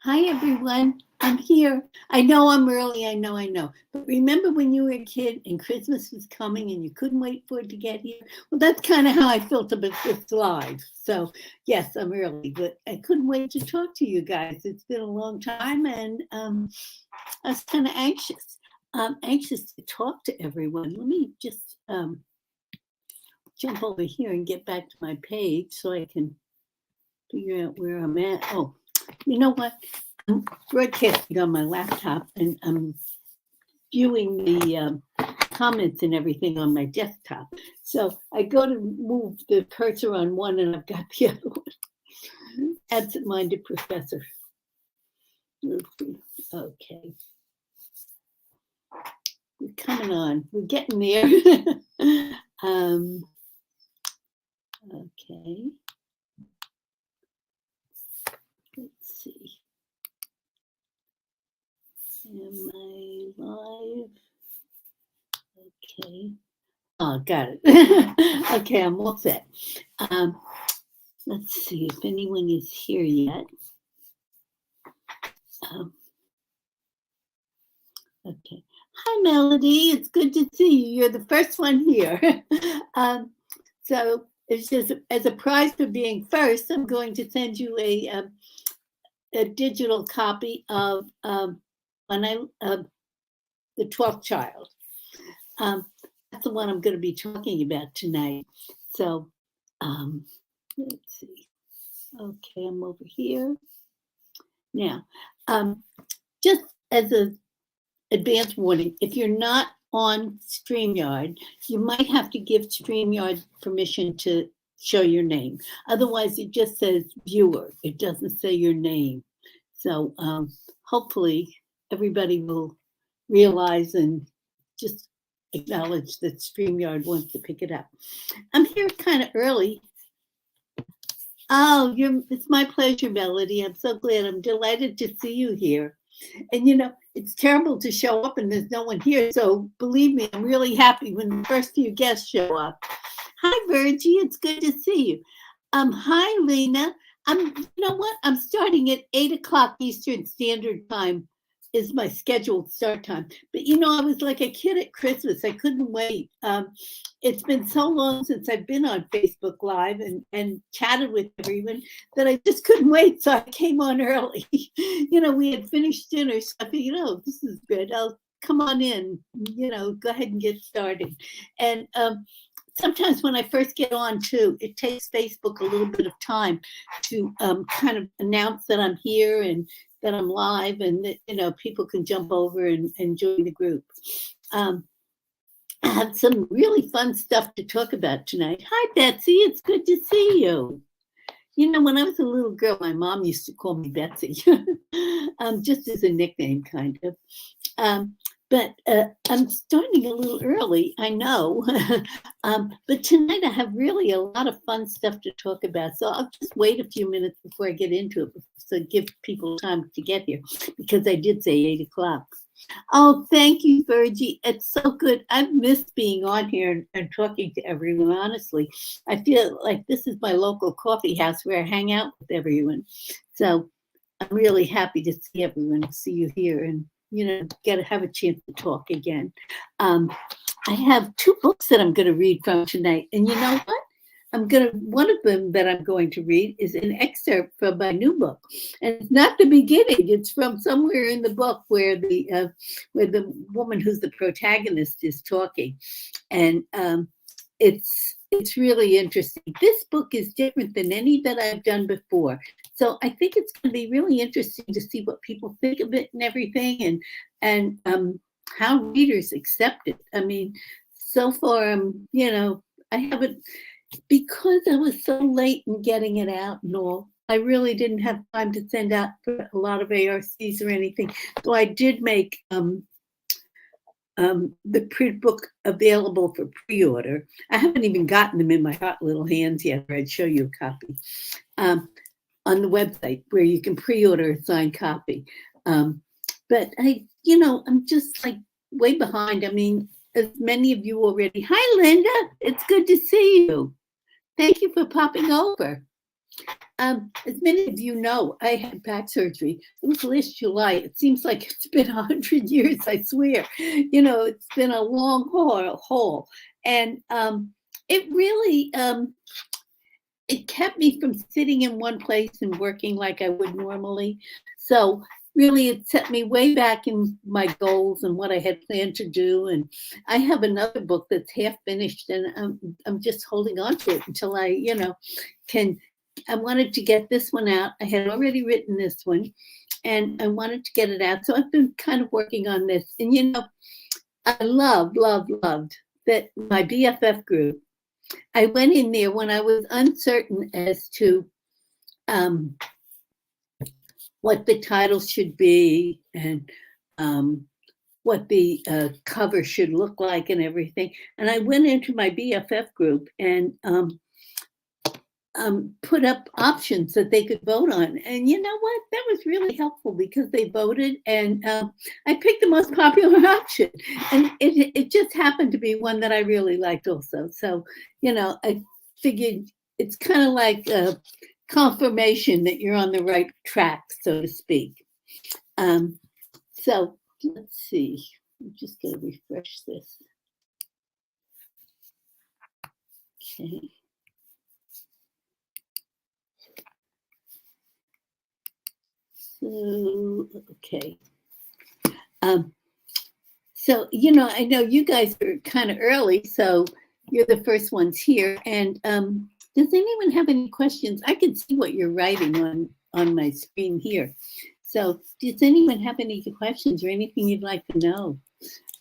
Hi, everyone. I'm here. I know I'm early. I know. But remember when you were a kid and Christmas was coming and you couldn't wait for it to get here? Well, that's kind of how I felt about this live. So, yes, I'm early, but I couldn't wait to talk to you guys. It's been a long time and I was kind of anxious. I'm anxious to talk to everyone. Let me just jump over here and get back to my page so I can figure out where I'm at. Oh, you know what? I'm broadcasting on my laptop and I'm viewing the comments and everything on my desktop. So I go to move the cursor on one and I've got the other one. Absent-minded professor. Okay. We're coming on. We're getting there. Okay. Let's see. Am I live? Okay. Oh, got it. Okay, I'm all set. Let's see if anyone is here yet. Okay. Hi, Melody. It's good to see you. You're the first one here. So it's just as a prize for being first, I'm going to send you a digital copy of the 12th Child. That's the one I'm going to be talking about tonight. So let's see. Okay, I'm over here. Now, just as an advance warning, if you're not on StreamYard, you might have to give StreamYard permission to show your name. Otherwise, it just says viewer. It doesn't say your name. So hopefully everybody will realize and just acknowledge that StreamYard wants to pick it up. I'm here kind of early. Oh, it's my pleasure, Melody. I'm so glad. I'm delighted to see you here. And you know, it's terrible to show up and there's no one here. So believe me, I'm really happy when the first few guests show up. Hi, Virgie. It's good to see you. Hi, Lena. You know what? I'm starting at 8 o'clock Eastern Standard Time is my scheduled start time. But you know, I was like a kid at Christmas. I couldn't wait. It's been so long since I've been on Facebook Live and chatted with everyone that I just couldn't wait. So I came on early. You know, we had finished dinner. So I figured, oh, this is good. I'll come on in, you know, go ahead and get started. And sometimes when I first get on too, it takes Facebook a little bit of time to kind of announce that I'm here and that I'm live and that, you know, people can jump over and join the group. I have some really fun stuff to talk about tonight. Hi, Betsy. It's good to see you. You know, when I was a little girl, my mom used to call me Betsy, just as a nickname, kind of. But I'm starting a little early, I know. But tonight I have really a lot of fun stuff to talk about. So I'll just wait a few minutes before I get into it, so give people time to get here, because I did say 8 o'clock. Oh, thank you, Virgie. It's so good. I've missed being on here and talking to everyone, honestly. I feel like this is my local coffee house where I hang out with everyone. So I'm really happy to see everyone, see you here, and you know, have a chance to talk again. I have 2 books that I'm going to read from tonight, and you know what? One of them that I'm going to read is an excerpt from my new book, and it's not the beginning. It's from somewhere in the book where the woman who's the protagonist is talking, and it's really interesting. This book is different than any that I've done before. So I think it's going to be really interesting to see what people think of it and everything, and how readers accept it. I mean, so far, you know, I haven't, because I was so late in getting it out and all, I really didn't have time to send out for a lot of ARCs or anything. So I did make the print book available for pre-order. I haven't even gotten them in my hot little hands yet, or I'd show you a copy. On the website where you can pre-order a signed copy. But you know, I'm just like way behind. I mean, as many of you already. Hi, Linda. It's good to see you. Thank you for popping over. as many of you know, I had back surgery. It was last July. It seems like it's been 100 years, I swear. It's been a long haul. And it really, it kept me from sitting in one place and working like I would normally. So really, it set me way back in my goals and what I had planned to do. And I have another book that's half finished, and I'm just holding on to it until I, can. I wanted to get this one out. I had already written this one, and I wanted to get it out. So I've been kind of working on this. And I loved that my BFF group. I went in there when I was uncertain as to what the title should be and what the cover should look like and everything. And I went into my BFF group and put up options that they could vote on. And you know what? That was really helpful because they voted, and I picked the most popular option. And it just happened to be one that I really liked also. So, I figured it's kind of like a confirmation that you're on the right track, so to speak. So let's see. I'm just going to refresh this. Okay. So, okay. So, I know you guys are kind of early, so you're the first ones here. And does anyone have any questions? I can see what you're writing on my screen here. So does anyone have any questions or anything you'd like to know?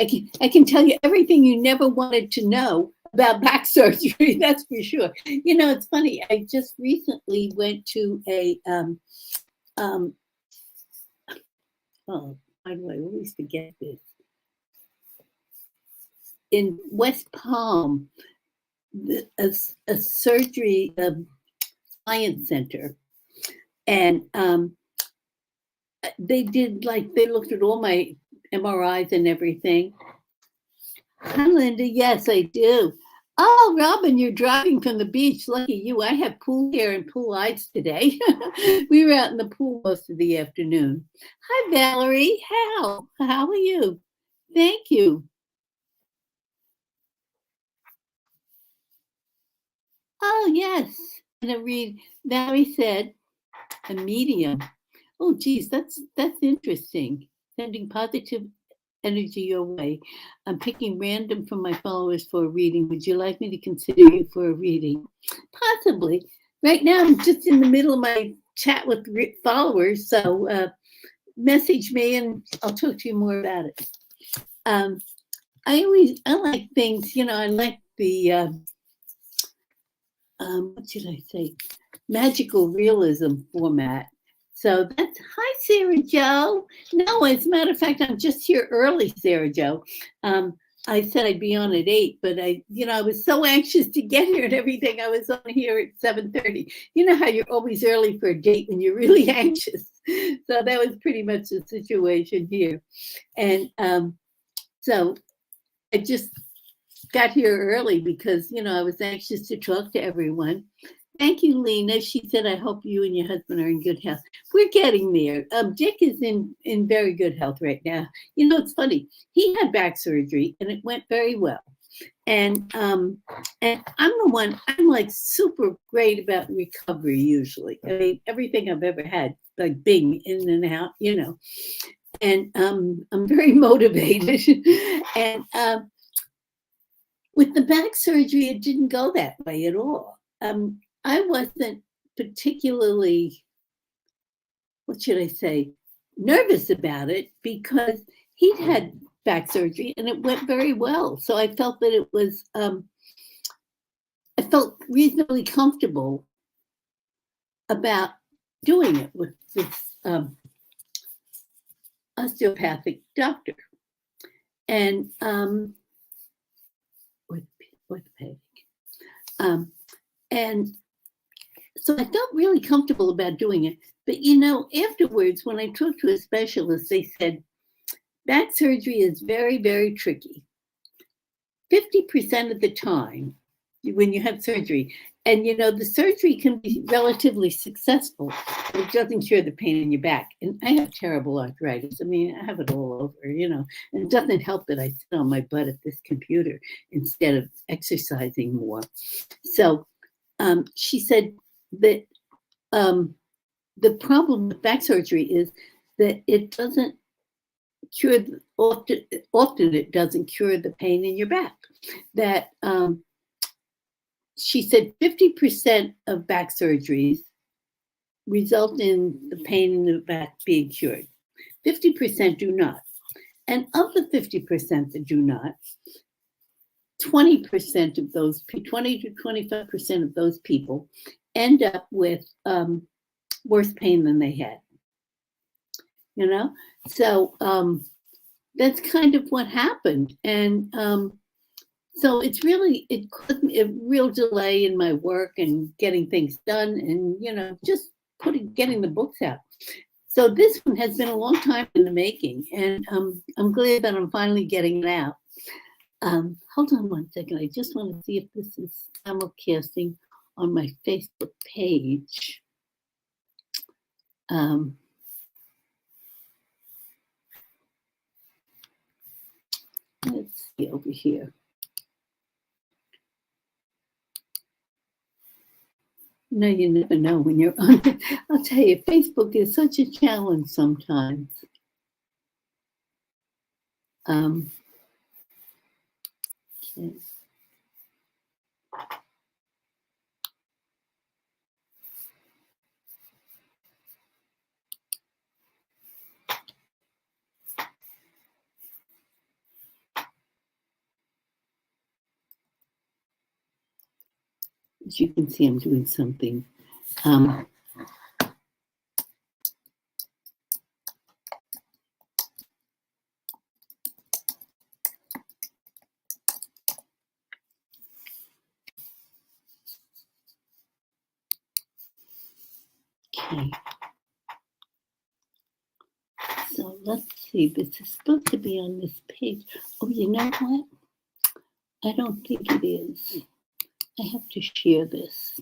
I can tell you everything you never wanted to know about back surgery, that's for sure. It's funny. I just recently went to a, oh, why do I always forget this? In West Palm, a surgery science center. And they looked at all my MRIs and everything. Hi, Linda. Yes, I do. Oh, Robin, you're driving from the beach. Lucky you. I have pool hair and pool eyes today. We were out in the pool most of the afternoon. Hi, Valerie. How are you? Thank you. Oh, yes. And I read, Valerie said, a medium. Oh, geez, that's interesting. Sending positive energy your way. I'm picking random from my followers for a reading. Would you like me to consider you for a reading? Possibly. Right now, I'm just in the middle of my chat with followers, so message me and I'll talk to you more about it. I like things, I like the, what should I say? Magical realism format. So that's, hi, Sarah Jo. No, as a matter of fact, I'm just here early, Sarah Jo. I said I'd be on at 8, but I was so anxious to get here and everything. I was on here at 7:30. You know how you're always early for a date when you're really anxious. So that was pretty much the situation here. And so I just got here early because, I was anxious to talk to everyone. Thank you, Lena. She said, I hope you and your husband are in good health. We're getting there. Dick is in very good health right now. It's funny. He had back surgery and it went very well. And I'm the one, I'm like super great about recovery usually. I mean, everything I've ever had, like being in and out, and I'm very motivated. And with the back surgery, it didn't go that way at all. I wasn't particularly, what should I say, nervous about it because he'd had back surgery and it went very well. So I felt that it was, I felt reasonably comfortable about doing it with this osteopathic doctor. And orthopedic. And so I felt really comfortable about doing it. But, afterwards, when I talked to a specialist, they said, back surgery is very, very tricky. 50% of the time when you have surgery, And, the surgery can be relatively successful. It doesn't cure the pain in your back. And I have terrible arthritis. I mean, I have it all over, and it doesn't help that I sit on my butt at this computer instead of exercising more. So she said that the problem with back surgery is that it doesn't cure, often it doesn't cure the pain in your back. That she said 50% of back surgeries result in the pain in the back being cured. 50% do not. And of the 50% that do not, 20% of those, 20 to 25% of those people end up with worse pain than they had. So that's kind of what happened. And so it caused me a real delay in my work and getting things done and, just getting the books out. So this one has been a long time in the making, and I'm glad that I'm finally getting it out. Hold on one second. I just want to see if this is simulcasting on my Facebook page. Let's see over here. No, you never know when you're on it. I'll tell you, Facebook is such a challenge sometimes. Okay. As you can see, I'm doing something. Okay. So let's see. This is supposed to be on this page. Oh, you know what? I don't think it is. I have to share this.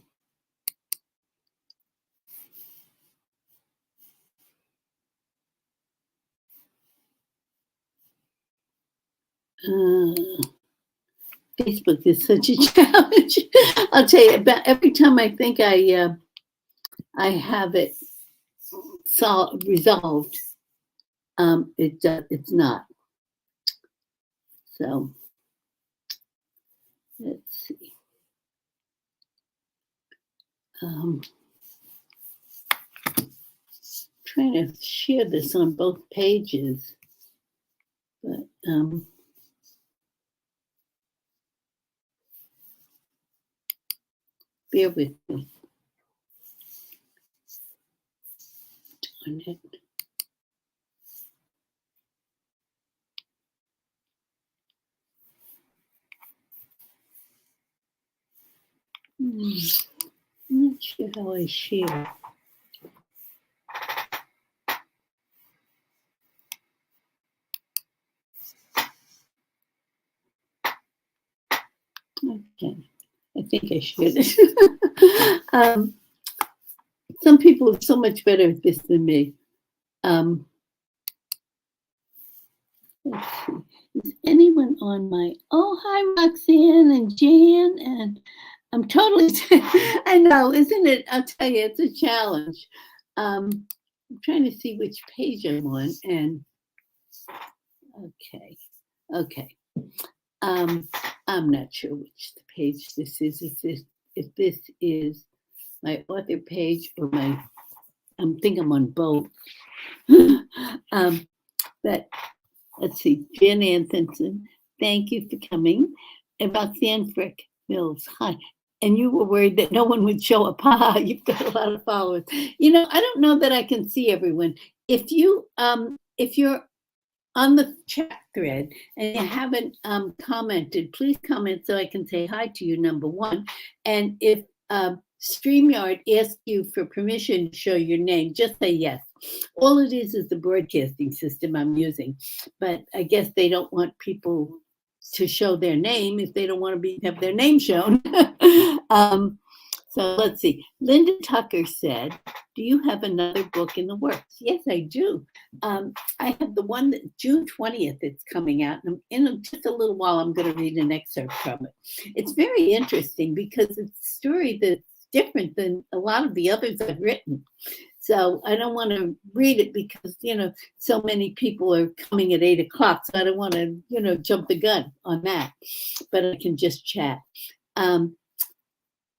Facebook is such a challenge. I'll tell you, about every time I think I have it resolved, it's not. So let's see. Trying to share this on both pages, but bear with me. Darn it. I'm not sure how I share. Okay, I think I shared it. Some people are so much better at this than me. Let's see. Is anyone on my? Oh, hi, Roxanne and Jan, and I'm totally. I know, isn't it? I'll tell you, it's a challenge. I'm trying to see which page I'm on, and okay. I'm not sure which page this is. If this is my author page or my, I think I'm on both. But let's see, Jan Anthonson, thank you for coming. About Sanfrick Mills, hi. And you were worried that no one would show up. You've got a lot of followers. I don't know that I can see everyone. If you're on the chat thread and you haven't commented, please comment so I can say hi to you, number one. And if StreamYard asks you for permission to show your name, just say yes. All it is the broadcasting system I'm using. But I guess they don't want people to show their name if they don't want to have their name shown. So let's see. Linda Tucker said, do you have another book in the works? Yes, I do. I have the one that June 20th it's coming out. And in just a little while, I'm going to read an excerpt from it. It's very interesting because it's a story that's different than a lot of the others I've written. So I don't want to read it because, so many people are coming at 8 o'clock. So I don't want to, jump the gun on that. But I can just chat.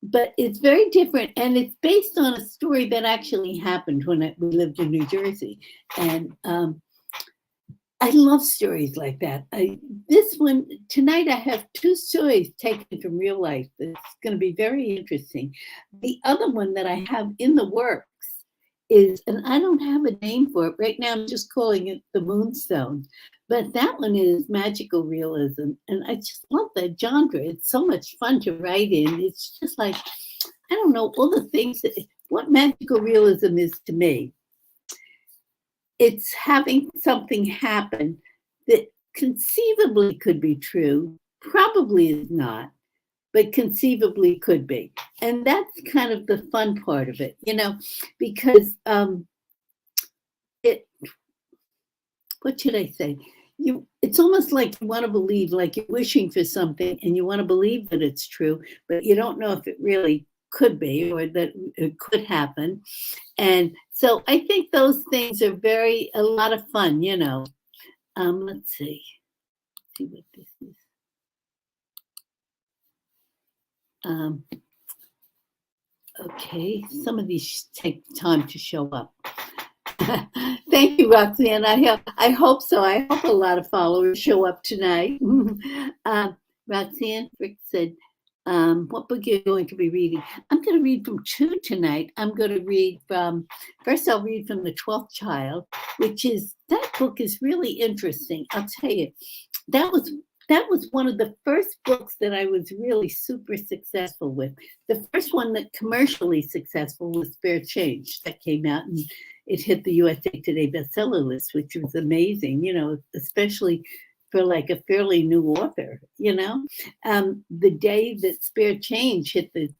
But it's very different, and it's based on a story that actually happened when we lived in New Jersey. And I love stories like that. This one, tonight I have 2 stories taken from real life. It's going to be very interesting. The other one that I have in the works is, and I don't have a name for it. Right now I'm just calling it The Moonstone. But that one is magical realism. And I just love that genre. It's so much fun to write in. It's just like, I don't know, all the things what magical realism is to me. It's having something happen that conceivably could be true, probably is not, but conceivably could be. And that's kind of the fun part of it, because what should I say? It's almost like you want to believe, like you're wishing for something and you want to believe that it's true, but you don't know if it really could be or that it could happen. And so I think those things are a lot of fun, Let's see what this is. Okay, some of these take time to show up. Thank you, Roxanne. I hope so. I hope a lot of followers show up tonight. Roxanne Frick said, what book are you going to be reading? I'm going to read from 2 tonight. I'm going to read first I'll read from The 12th Child, that book is really interesting. I'll tell you, that was one of the first books that I was really super successful with. The first one that commercially successful was Spare Change that came out, and it hit the USA Today bestseller list, which was amazing, especially for like a fairly new author, the day that Spare Change hit the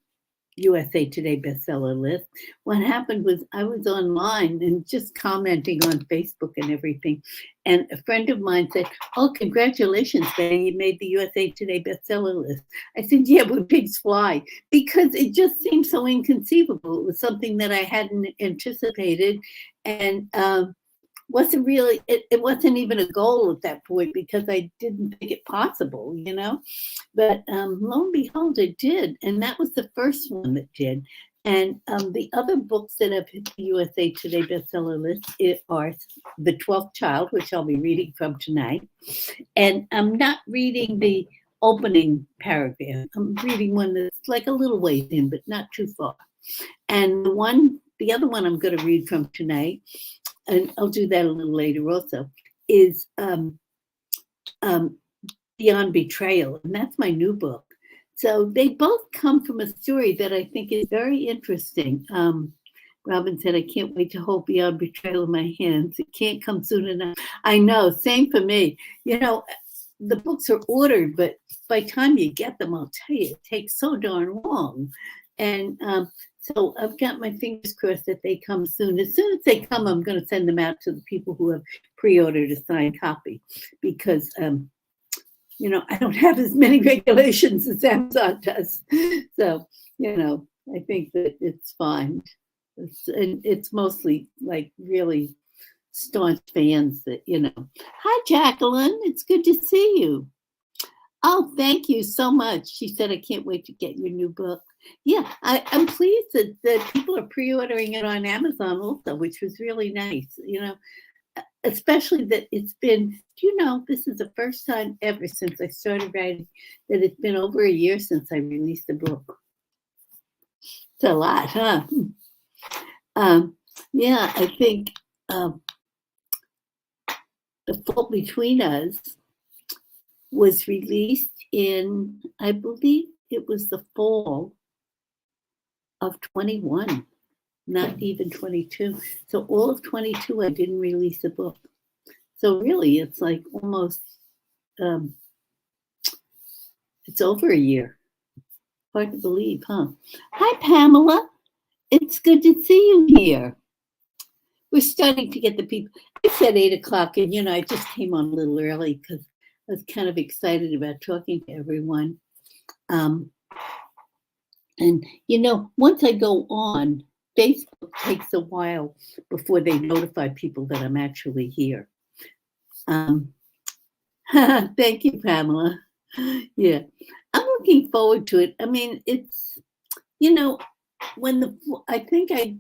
USA Today bestseller list, what happened was I was online and just commenting on Facebook and everything. And a friend of mine said, oh, congratulations, Betty, you made the USA Today bestseller list. I said, yeah, but pigs fly, because it just seemed so inconceivable. It was something that I hadn't anticipated. And wasn't really, it wasn't even a goal at that point because I didn't think it possible, but lo and behold, it did. And that was the first one that did. And the other books that have hit the USA Today bestseller list are The 12th Child, which I'll be reading from tonight. And I'm not reading the opening paragraph. I'm reading one that's like a little ways in, but not too far. And the other one I'm going to read from tonight, and I'll do that a little later also, is Beyond Betrayal. And that's my new book. So they both come from a story that I think is very interesting. Robin said, I can't wait to hold Beyond Betrayal in my hands. It can't come soon enough. I know, same for me. The books are ordered, but by the time you get them, I'll tell you, it takes so darn long. And so I've got my fingers crossed that they come soon. As soon as they come, I'm going to send them out to the people who have pre-ordered a signed copy because, I don't have as many regulations as Amazon does. So, I think that it's fine. It's mostly like really staunch fans that, Hi, Jacqueline. It's good to see you. Oh, thank you so much. She said, I can't wait to get your new book. Yeah, I'm pleased that people are pre-ordering it on Amazon also, which was really nice, especially that it's been, this is the first time ever since I started writing that it's been over a year since I released the book. It's a lot, huh? Yeah, I think The Fault Between Us was released in, I believe it was the fall of 21, not even 22. So all of 22, I didn't release a book. So really, it's like almost, it's over a year. Hard to believe, huh? Hi, Pamela. It's good to see you here. We're starting to get the people. I said 8 o'clock, and I just came on a little early because I was kind of excited about talking to everyone. Um, and once I go on, Facebook takes a while before they notify people that I'm actually here. Thank you, Pamela. Yeah, I'm looking forward to it. I mean, it's when I think I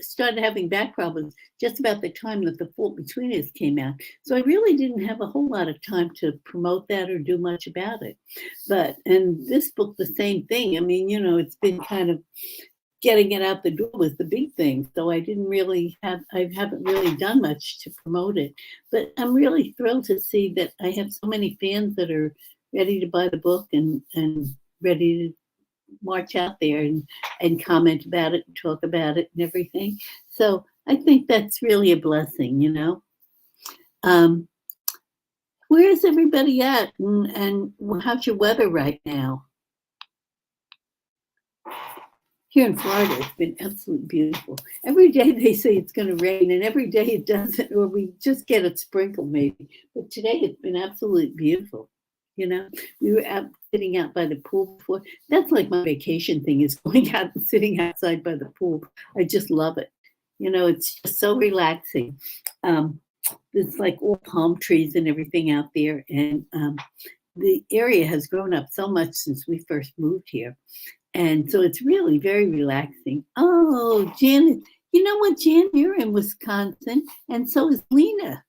started having back problems just about the time that The Fault Between Us came out. So I really didn't have a whole lot of time to promote that or do much about it. And this book, the same thing. I mean, it's been kind of getting it out the door was the big thing. So I haven't really done much to promote it. But I'm really thrilled to see that I have so many fans that are ready to buy the book and ready to march out there and comment about it and talk about it and everything. So I think that's really a blessing, Where's everybody at and how's your weather right now? Here in Florida, it's been absolutely beautiful. Every day they say it's going to rain, and every day it doesn't, or we just get a sprinkle maybe. But today it's been absolutely beautiful. We were out sitting out by the pool before. That's like my vacation thing, is going out and sitting outside by the pool. I just love it. It's just so relaxing. There's like all palm trees and everything out there. And the area has grown up so much since we first moved here. And so it's really very relaxing. Oh, Jan, you know what, Jan, you're in Wisconsin, and so is Lena.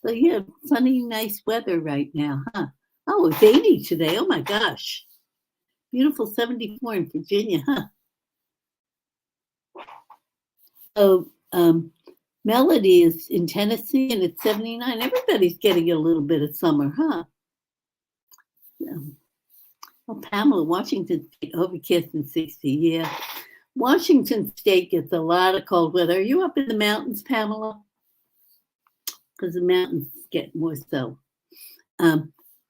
So you have sunny, nice weather right now, huh? Oh, it's 80 today. Oh my gosh. Beautiful 74 in Virginia, huh? Oh, Melody is in Tennessee and it's 79. Everybody's getting a little bit of summer, huh? Oh, Pamela, Washington State, overcast and 60. Yeah. Washington State gets a lot of cold weather. Are you up in the mountains, Pamela? Because the mountains get more so.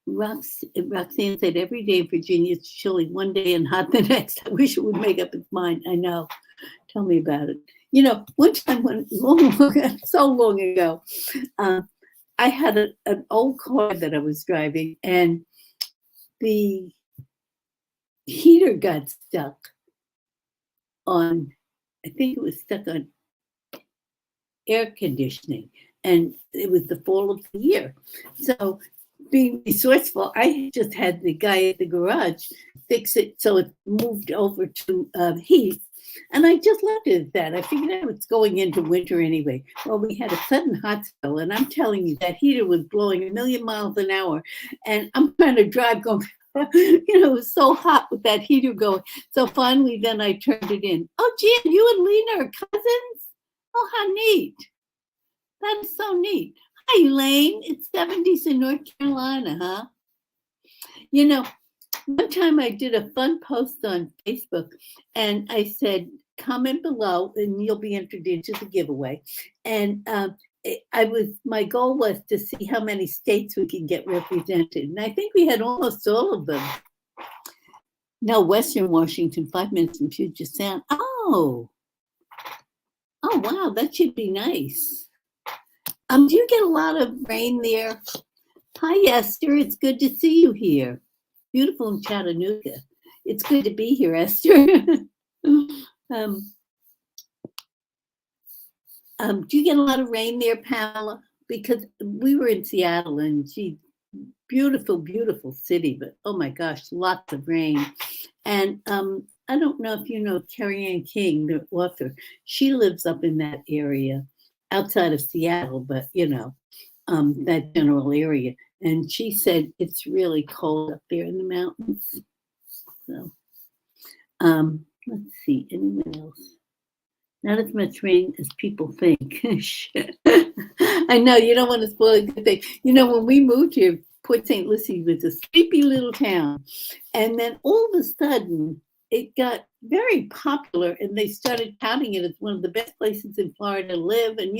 Roxanne said every day in Virginia it's chilly one day and hot the next. I wish it would make up its mind. I know. Tell me about it. One time so long ago, I had an old car that I was driving, and the heater got stuck on, I think it was stuck on air conditioning, and it was the fall of the year. So being resourceful, I just had the guy at the garage fix it so it moved over to heat. And I just left it at that. I figured out it's going into winter anyway. Well, we had a sudden hot spell, and I'm telling you, that heater was blowing a million miles an hour. And I'm trying to drive going, it was so hot with that heater going. So finally, then I turned it in. Oh, Jan, you and Lena are cousins? Oh, how neat. That is so neat. Hi, Elaine. It's 70s in North Carolina, huh? One time I did a fun post on Facebook, and I said, comment below and you'll be entered into the giveaway. And my goal was to see how many states we can get represented. And I think we had almost all of them. No, Western Washington, 5 minutes from Puget Sound. Oh, wow, that should be nice. Do you get a lot of rain there? Hi, Esther. It's good to see you here. Beautiful in Chattanooga. It's good to be here, Esther. Do you get a lot of rain there, Pamela? Because we were in Seattle, and beautiful, beautiful city, but oh my gosh, lots of rain. And I don't know if you know Carrie Ann King, the author. She lives up in that area, outside of Seattle, but that general area. And she said it's really cold up there in the mountains. So, let's see, anyone else? Not as much rain as people think. I know, you don't want to spoil a good thing. When we moved here, Port St. Lucie was a sleepy little town. And then all of a sudden, it got very popular, and they started touting it as one of the best places in Florida to live. And,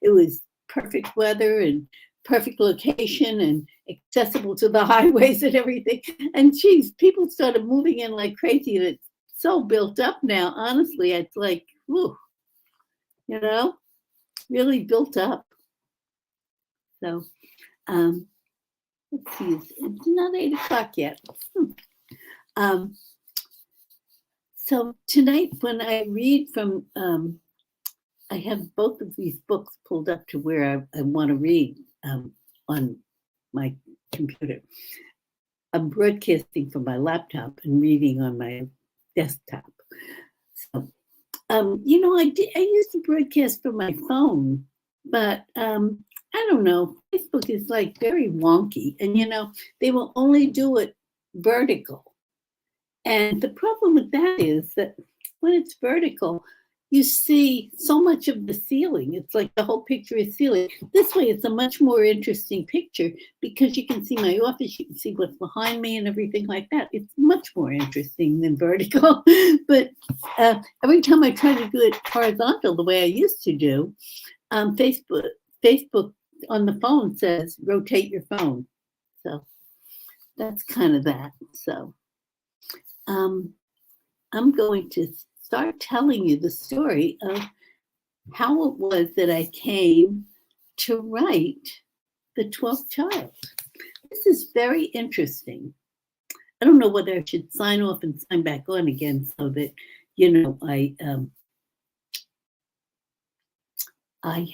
it was perfect weather and perfect location and accessible to the highways and everything. And geez, people started moving in like crazy, and it's so built up now. Honestly, it's like, whew, you know, really built up. So, let's see, it's not 8 o'clock yet. So tonight, when I read from, I have both of these books pulled up to where I want to read on my computer. I'm broadcasting from my laptop and reading on my desktop. So, you know, I used to broadcast from my phone, but I don't know. Facebook is like very wonky, and you know, they will only do it vertical. And the problem with that is that when it's vertical, you see so much of the ceiling. It's like the whole picture is ceiling. This way, it's a much more interesting picture because you can see my office, you can see what's behind me and everything like that. It's much more interesting than vertical. But every time I try to do it horizontal the way I used to do, Facebook on the phone says, rotate your phone. So that's kind of that. So I'm going to start telling you the story of how it was that I came to write The 12th Child. This is very interesting. I don't know whether I should sign off and sign back on again so that, you know, I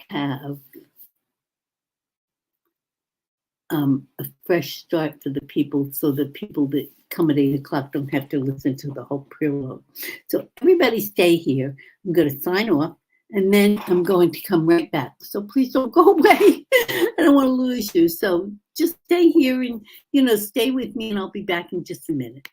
have a fresh start for the people, so the people that come at 8 o'clock don't have to listen to the whole preload. So everybody stay here. I'm going to sign off, and then I'm going to come right back. So please don't go away. I don't want to lose you. So just stay here and, you know, stay with me, and I'll be back in just a minute.